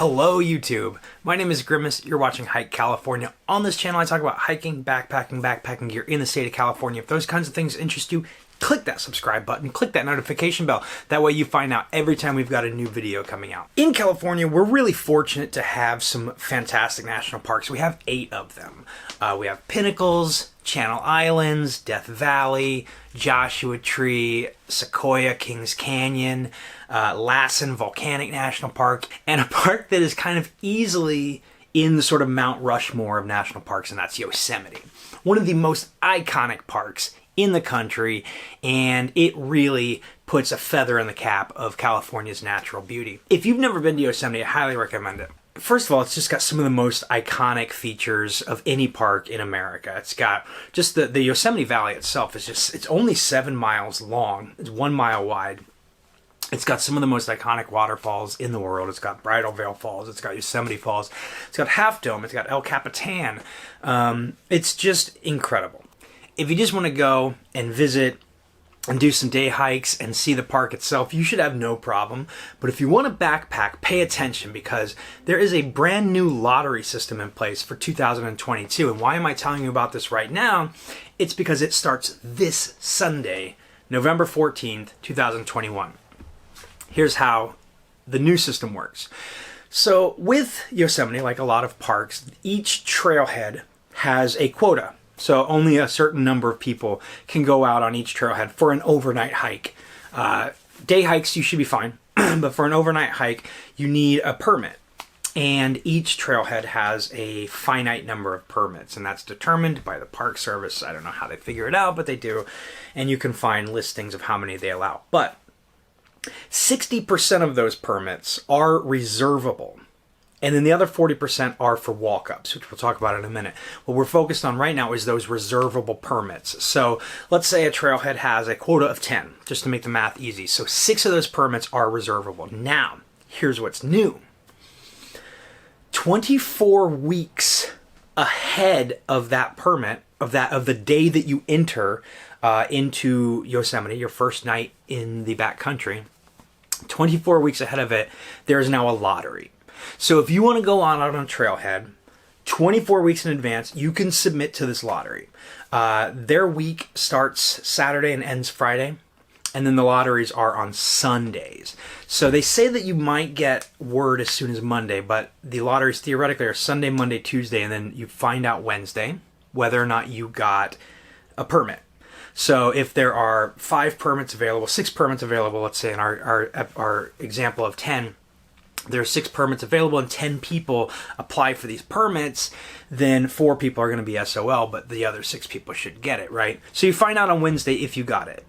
Hello YouTube, my name is Grimace, you're watching Hike California. On this channel I talk about hiking, backpacking gear in the state of California. If those kinds of things interest you, click that subscribe button, click that notification bell. That way you find out every time we've got a new video coming out. In California, we're really fortunate to have some fantastic national parks. We have 8 of them. We have Pinnacles, Channel Islands, Death Valley, Joshua Tree, Sequoia, Kings Canyon, Lassen Volcanic National Park, and a park that is kind of easily in the sort of Mount Rushmore of national parks, and that's Yosemite. One of the most iconic parks in the country, and it really puts a feather in the cap of California's natural beauty. If you've never been to Yosemite, I highly recommend it. First of all, it's just got some of the most iconic features of any park in America. It's got just the Yosemite Valley itself is just, it's only 7 miles long. It's 1 mile wide. It's got some of the most iconic waterfalls in the world. It's got Bridal Veil Falls. It's got Yosemite Falls. It's got Half Dome. It's got El Capitan. It's just incredible. If you just want to go and visit and do some day hikes and see the park itself, you should have no problem. But if you want to backpack, pay attention, because there is a brand new lottery system in place for 2022. And why am I telling you about this right now? It's because it starts this Sunday, November 14th, 2021. Here's how the new system works. So with Yosemite, like a lot of parks, each trailhead has a quota. So only a certain number of people can go out on each trailhead for an overnight hike. Day hikes, you should be fine. But for an overnight hike, you need a permit. And each trailhead has a finite number of permits, and that's determined by the Park Service. I don't know how they figure it out, but they do. And you can find listings of how many they allow. But 60% of those permits are reservable. And then the other 40% are for walk-ups, which we'll talk about in a minute. What we're focused on right now is those reservable permits. So let's say a trailhead has a quota of 10, just to make the math easy. So 6 of those permits are reservable. Now, here's what's new. 24 weeks ahead of that permit, of the day that you enter into Yosemite, your first night in the backcountry, 24 weeks ahead of it, there is now a lottery. So if you want to go out on a trailhead 24 weeks in advance, you can submit to this lottery. Their week starts Saturday and ends Friday, and then the lotteries are on Sundays. So they say that you might get word as soon as Monday, but the lotteries theoretically are Sunday, Monday, Tuesday, and then you find out Wednesday whether or not you got a permit. So if there are 5 permits available, 6 permits available, let's say in our example of 10, there are 6 permits available and 10 people apply for these permits, then 4 people are going to be SOL, but the other 6 people should get it, right? So you find out on Wednesday if you got it.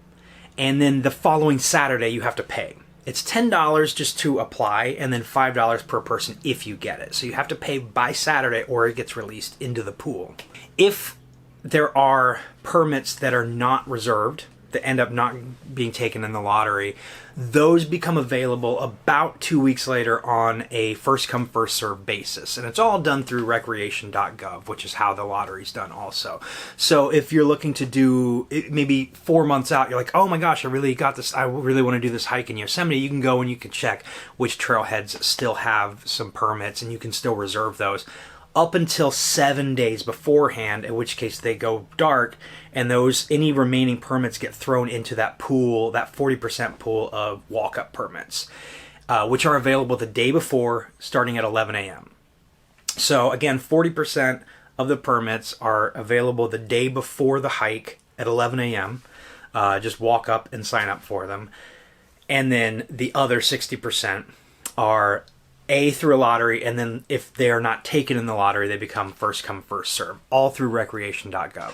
And then the following Saturday you have to pay. It's $10 just to apply, and then $5 per person if you get it. So you have to pay by Saturday or it gets released into the pool. If there are permits that are not reserved, that end up not being taken in the lottery, those become available about 2 weeks later on a first-come, first-served basis. And it's all done through recreation.gov, which is how the lottery's done also. So if you're looking to do it maybe 4 months out, you're like, oh my gosh, I really want to do this hike in Yosemite, you can go and you can check which trailheads still have some permits, and you can still reserve those up until 7 days beforehand, in which case they go dark, and any remaining permits get thrown into that pool, that 40% pool of walk-up permits, which are available the day before, starting at 11 a.m. So again, 40% of the permits are available the day before the hike at 11 a.m. Just walk up and sign up for them. And then the other 60% are through a lottery, and then if they're not taken in the lottery, they become first come, first serve, all through recreation.gov.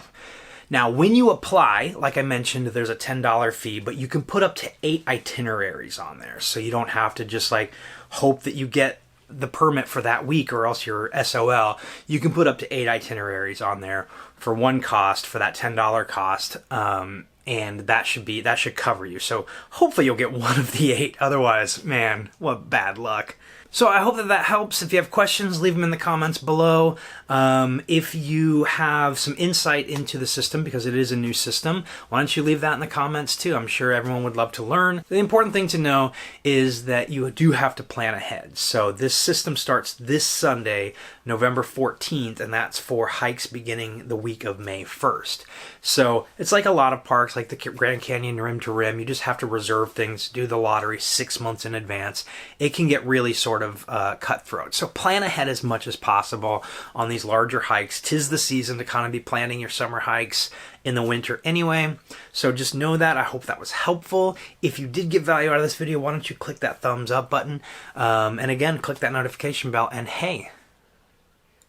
Now, when you apply, like I mentioned, there's a $10 fee, but you can put up to 8 itineraries on there. So you don't have to just like hope that you get the permit for that week or else you're SOL. You can put up to 8 itineraries on there for one cost, for that $10 cost. And that should cover you. So hopefully you'll get one of the 8. Otherwise, man, what bad luck. So I hope that helps. If you have questions, leave them in the comments below. If you have some insight into the system, because it is a new system, why don't you leave that in the comments too? I'm sure everyone would love to learn. The important thing to know is that you do have to plan ahead. So this system starts this Sunday, November 14th, and that's for hikes beginning the week of May 1st. So it's like a lot of parks, like the Grand Canyon rim to rim. You just have to reserve things, do the lottery 6 months in advance. It can get really sort of cutthroat. So plan ahead as much as possible on these larger hikes. 'Tis the season to kind of be planning your summer hikes in the winter anyway. So just know that. I hope that was helpful. If you did get value out of this video, why don't you click that thumbs up button? And again, click that notification bell. And hey,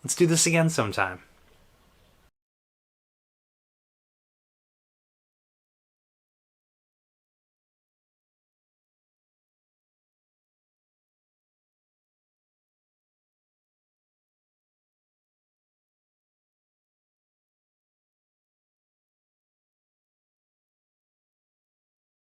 let's do this again sometime.